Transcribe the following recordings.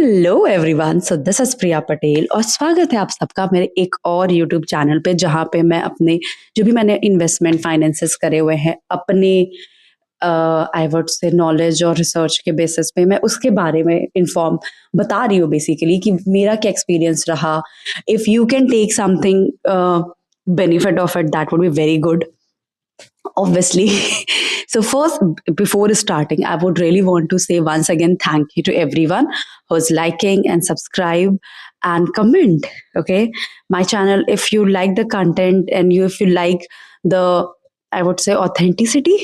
Hello everyone, so this is Priya Patel और स्वागत है आप सबका मेरे एक और यूट्यूब चैनल पे जहाँ पे मैं अपने जो भी मैंने इन्वेस्टमेंट फाइनेंसेस करे हुए हैं अपने आई वुड से नॉलेज और रिसर्च के बेसिस पे मैं उसके बारे में इन्फॉर्म बता रही हूँ बेसिकली कि मेरा क्या एक्सपीरियंस रहा। If you can take something benefit of it that would be very good, obviously. So first, before starting, I would really want to say once again thank you to everyone who's liking and subscribe and comment. Okay, my channel, if you like the content and if you like the, I would say, authenticity,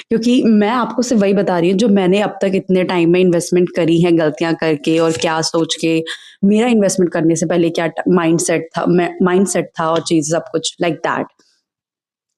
क्योंकि मैं आपको सिर्फ वही बता रही हूँ जो मैंने अब तक इतने टाइम में इन्वेस्टमेंट करी है, गलतियां करके और क्या सोच के, मेरा इन्वेस्टमेंट करने से पहले क्या माइंड सेट था और चीज सब कुछ लाइक दैट।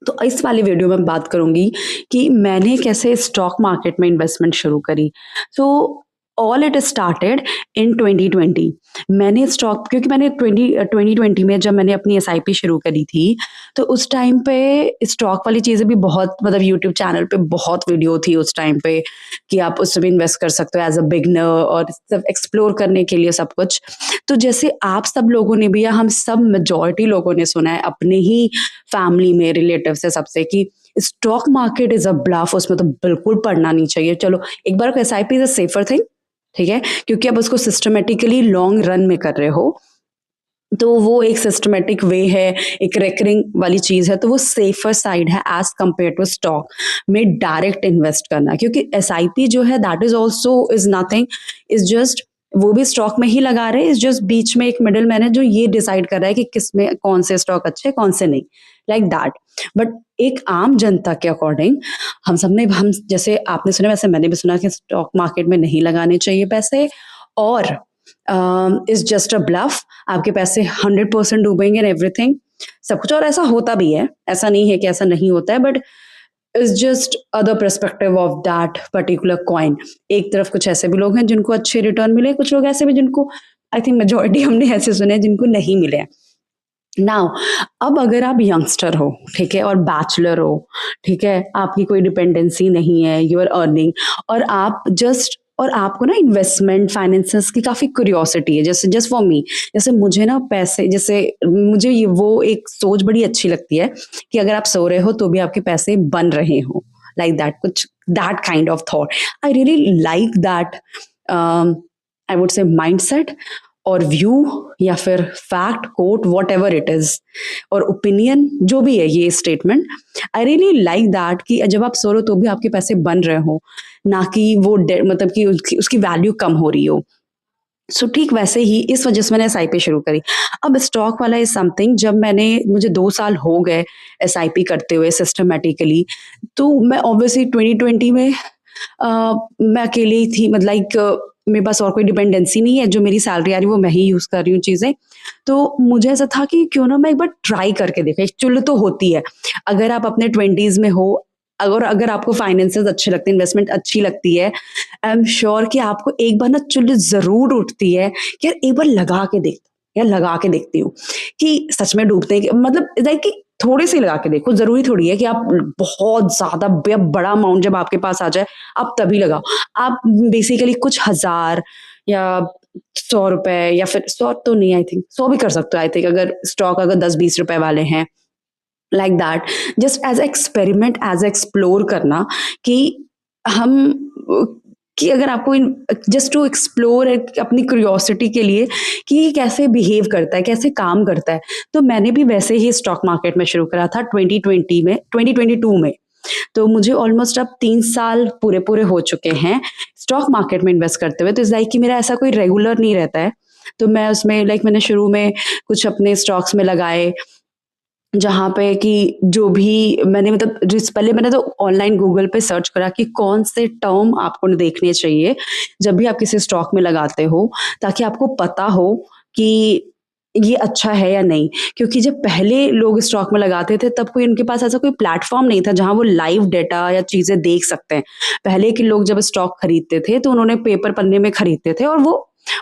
तो इस वाले वीडियो में मैं बात करूंगी कि मैंने कैसे स्टॉक मार्केट में इन्वेस्टमेंट शुरू करी। So all it started in 2020। मैंने स्टॉक, क्योंकि मैंने 2020 में जब मैंने अपनी एसआईपी शुरू करी थी तो उस टाइम पे स्टॉक वाली चीज़ें भी बहुत, मतलब यूट्यूब चैनल पे बहुत वीडियो थी उस टाइम पे कि आप उसमें भी इन्वेस्ट कर सकते हो एज अ बिगनर और सब एक्सप्लोर करने के लिए सब कुछ। तो जैसे आप सब लोगों ने भी या हम सब मेजॉरिटी लोगों ने सुना है अपने ही फैमिली में, रिलेटिव से, सबसे कि stock market is a bluff, उसमें तो बिल्कुल पढ़ना नहीं चाहिए। चलो एक बार SIP is a safer thing, ठीक है, क्योंकि आप उसको सिस्टमेटिकली लॉन्ग रन में कर रहे हो तो वो एक सिस्टमेटिक वे है, एक रेकरिंग वाली चीज है, तो वो सेफर साइड है एज कंपेयर टू स्टॉक में डायरेक्ट इन्वेस्ट करना। क्योंकि एसआईपी जो है that is also is nothing, is just, वो भी स्टॉक में ही लगा रहे हैं, इज जस्ट बीच में एक मिडिल मैन है जो ये डिसाइड कर रहा है कि किस में कौन से स्टॉक अच्छे कौन से नहीं, लाइक दैट। बट एक आम जनता के अकॉर्डिंग हम जैसे आपने सुना वैसे मैंने भी सुना कि स्टॉक मार्केट में नहीं लगाने चाहिए पैसे और इज जस्ट अ ब्लफ, आपके पैसे 100% डूबेंगे एंड एवरीथिंग सब कुछ। और ऐसा होता भी है, ऐसा नहीं है कि ऐसा नहीं होता है, but is just other perspective of that particular coin. एक तरफ कुछ ऐसे भी लोग हैं जिनको अच्छे रिटर्न मिले, कुछ लोग ऐसे भी जिनको, आई थिंक मेजोरिटी हमने ऐसे सुने हैं जिनको नहीं मिले। नाउ अब अगर आप यंगस्टर हो, ठीक है, और बैचलर हो, ठीक है, आपकी कोई डिपेंडेंसी नहीं है, यू आर अर्निंग और आप जस्ट, और आपको ना इन्वेस्टमेंट फाइनेंसेस की काफी क्यूरियोसिटी है, जैसे जस्ट फॉर मी, जैसे मुझे ना पैसे, जैसे मुझे ये वो एक सोच बड़ी अच्छी लगती है कि अगर आप सो रहे हो तो भी आपके पैसे बन रहे हो, लाइक दैट, कुछ that kind of thought. I really like that, I would say mindset और व्यू या फिर fact quote whatever it is और ओपिनियन जो भी है ये statement, I really like that कि जब आप सो रहे हो तो भी आपके पैसे बन रहे हो, ना कि वो मतलब कि उसकी वैल्यू कम हो रही हो। सो ठीक वैसे ही इस वजह से मैंने एसआईपी शुरू करी। अब स्टॉक वाला इज समथिंग, जब मुझे 2 साल हो गए एसआईपी करते हुए सिस्टमेटिकली, तो मैं ऑब्वियसली 2020 में मैं अकेले ही थी, मतलब लाइक मेरे पास और कोई डिपेंडेंसी नहीं है, जो मेरी सैलरी आ रही है वो मैं ही यूज कर रही हूँ चीजें। तो मुझे ऐसा था कि क्यों ना मैं एक बार ट्राई करके देखा, एक चुल तो होती है अगर आप अपने 20s में हो, अगर अगर आपको फाइनेंसेस अच्छे लगते हैं, इन्वेस्टमेंट अच्छी लगती है, आई एम श्योर कि आपको एक बार ना चुल जरूर उठती है कि यार एक बार लगा के देख, या लगा के देखती हूँ कि सच में डूबते हैं मतलब लाइक कि थोड़े से लगा के देखो, जरूरी थोड़ी है कि आप बहुत ज्यादा बड़ा अमाउंट जब आपके पास आ जाए आप तभी लगाओ। आप बेसिकली कुछ हजार या 100 रुपए, या फिर 100 तो नहीं, आई थिंक 100 भी कर सकते हो, आई थिंक अगर स्टॉक अगर 10-20 रुपए वाले हैं, like that, just as experiment, as explore करना कि हम, कि अगर आपको जस्ट टू एक्सप्लोर अपनी क्यूरियोसिटी के लिए कि ये कैसे बिहेव करता है, कैसे काम करता है। तो मैंने भी वैसे ही स्टॉक मार्केट में शुरू करा था 2020 में, 2022 में। तो मुझे ऑलमोस्ट अब 3 साल पूरे पूरे हो चुके हैं स्टॉक मार्केट में इन्वेस्ट करते हुए। तो इस लाइक कि मेरा ऐसा कोई रेगुलर नहीं रहता है, तो मैं उसमें लाइक मैंने शुरू में कुछ अपने स्टॉक्स में लगाए, जहाँ पे कि जो भी मैंने, मतलब जिस पहले मैंने तो ऑनलाइन गूगल पे सर्च करा कि कौन से टर्म आपको देखने चाहिए जब भी आप किसी स्टॉक में लगाते हो, ताकि आपको पता हो कि ये अच्छा है या नहीं। क्योंकि जब पहले लोग स्टॉक में लगाते थे तब कोई उनके पास ऐसा कोई प्लेटफॉर्म नहीं था जहाँ वो लाइव डेटा या चीजें देख सकते हैं। पहले के लोग जब स्टॉक खरीदते थे तो उन्होंने पेपर पन्ने में खरीदते थे और वो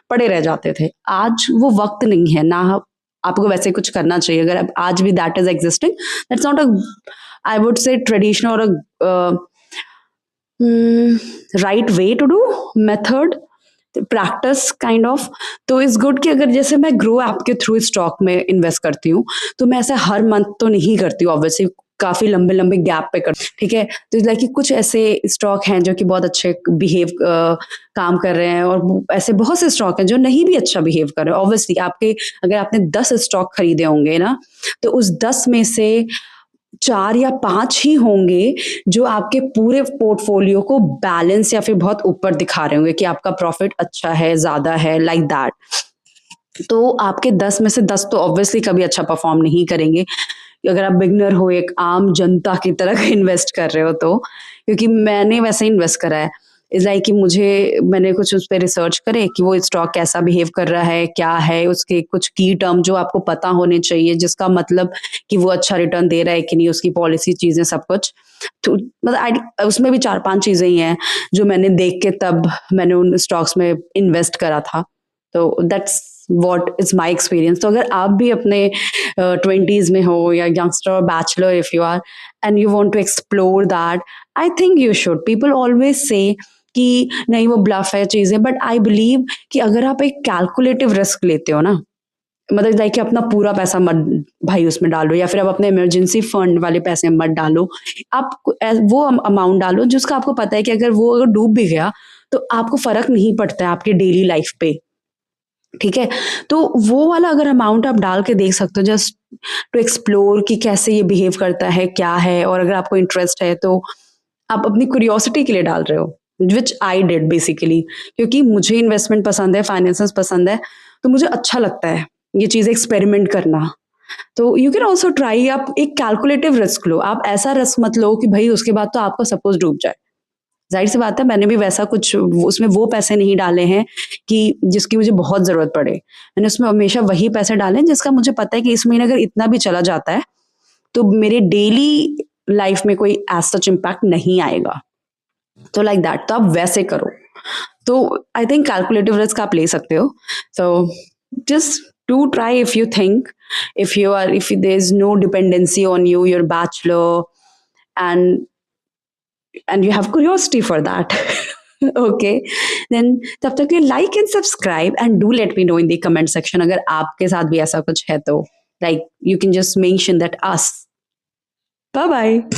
पड़े रह जाते थे। आज वो वक्त नहीं है ना, आपको वैसे कुछ करना चाहिए। अगर आप आज भी that is existing, that's not a, I would say traditional और a right way to do method practice kind of. तो इट्स गुड कि अगर जैसे मैं ग्रो ऐप के थ्रू स्टॉक में इन्वेस्ट करती हूँ, तो मैं ऐसे हर मंथ तो नहीं करती हूँ, ऑब्वियसली काफी लंबे लंबे गैप पे करती हूँ, ठीक है। तो लाइक कि कुछ ऐसे स्टॉक हैं जो कि बहुत अच्छे बिहेव काम कर रहे हैं, और ऐसे बहुत से स्टॉक हैं जो नहीं भी अच्छा बिहेव कर रहे हैं। ऑब्वियसली आपके, अगर आपने 10 स्टॉक खरीदे होंगे ना, तो उस 10 में से 4 या 5 ही होंगे जो आपके पूरे पोर्टफोलियो को बैलेंस या फिर बहुत ऊपर दिखा रहे होंगे कि आपका प्रॉफिट अच्छा है, ज़्यादा है, लाइक दैट। तो आपके 10 में से 10 तो ऑब्वियसली कभी अच्छा परफॉर्म नहीं करेंगे। अगर आप बिगिनर हो, एक आम जनता की तरह इन्वेस्ट कर रहे हो तो, क्योंकि मैंने वैसे ही इन्वेस्ट करा है। इट्स लाइक कि मैंने कुछ उस पे रिसर्च करे कि वो स्टॉक कैसा बिहेव कर रहा है, क्या है उसके कुछ की टर्म जो आपको पता होने चाहिए, जिसका मतलब कि वो अच्छा रिटर्न दे रहा है कि नहीं, उसकी पॉलिसी चीज़ें सब कुछ। तो मतलब उसमें भी 4-5 चीज़ें ही हैं जो मैंने देख के तब मैंने उन स्टॉक्स में इन्वेस्ट करा था। तो that's what is my experience. तो अगर आप भी अपने 20s में हो, या youngster, bachelor if you are, and you want to explore that, I think you should. People always say कि नहीं वो ब्लफ है चीजें, बट आई बिलीव कि अगर आप एक कैलकुलेटिव रिस्क लेते हो ना, मतलब लाइक कि अपना पूरा पैसा मत भाई उसमें डालो, या फिर आप अपने इमरजेंसी फंड वाले पैसे मत डालो। आप वो अमाउंट डालो जिसका आपको पता है कि अगर वो अगर डूब भी गया तो आपको फर्क नहीं पड़ता है आपकी डेली लाइफ पे, ठीक है। तो वो वाला अगर अमाउंट आप डाल के देख सकते हो, जस्ट टू एक्सप्लोर कि कैसे ये बिहेव करता है, क्या है, और अगर आपको इंटरेस्ट है तो आप अपनी क्यूरियोसिटी के लिए डाल रहे हो, विच आई डिड बेसिकली। क्योंकि मुझे इन्वेस्टमेंट पसंद है, फाइनेंसेस पसंद है, तो मुझे अच्छा लगता है ये चीज़ एक्सपेरिमेंट करना। तो यू कैन ऑल्सो ट्राई। आप एक कैलकुलेटिव रिस्क लो, आप ऐसा रिस्क मत लो कि भाई उसके बाद तो आपका सपोज डूब जाए। ज़ाहिर सी बात है, मैंने भी वैसा कुछ उसमें वो पैसे नहीं डाले हैं कि जिसकी मुझे बहुत ज़रूरत पड़े। मैंने उसमें हमेशा वही पैसे डाले हैं जिसका मुझे पता है कि इस महीने अगर इतना भी चला जाता है, तो मेरे डेली लाइफ में कोई एज़ सच इम्पैक्ट नहीं आएगा। तो लाइक दैट, तो आप वैसे करो। तो आई थिंक कैलकुलेटिव रिस्क आप ले सकते हो। So just do try if you think, if there is no dependency on you, you're bachelor, and you have curiosity for that. Okay, then तब तक के like and subscribe, and do let me know in the comment section अगर आपके साथ भी ऐसा कुछ है तो, like you can just mention that us. Bye bye.